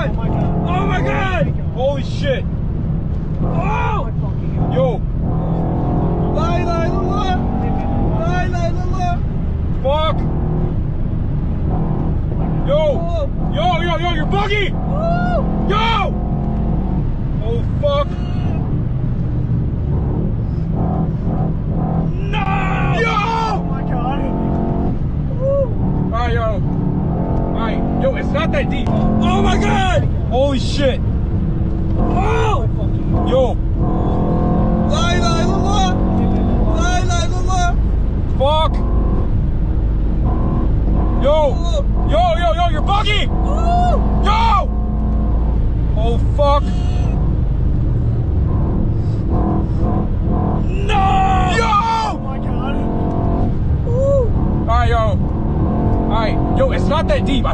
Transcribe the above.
god! Oh my god. Oh my god! Holy shit! Oh! Yo! La ilaha illallah! La ilaha illallah! Fuck! Yo! Yo, you're buggy! Yo! Oh fuck! No! Yo! Oh my god. Alright, yo. Alright, yo, it's not that deep. Oh my god! Holy shit! Oh! Yo! La ilaha illallah! La ilaha illallah! Fuck! Yo, you're buggy! Yo! Oh fuck! No! Yo! Oh my god. Alright, yo. Alright, yo, it's not that deep.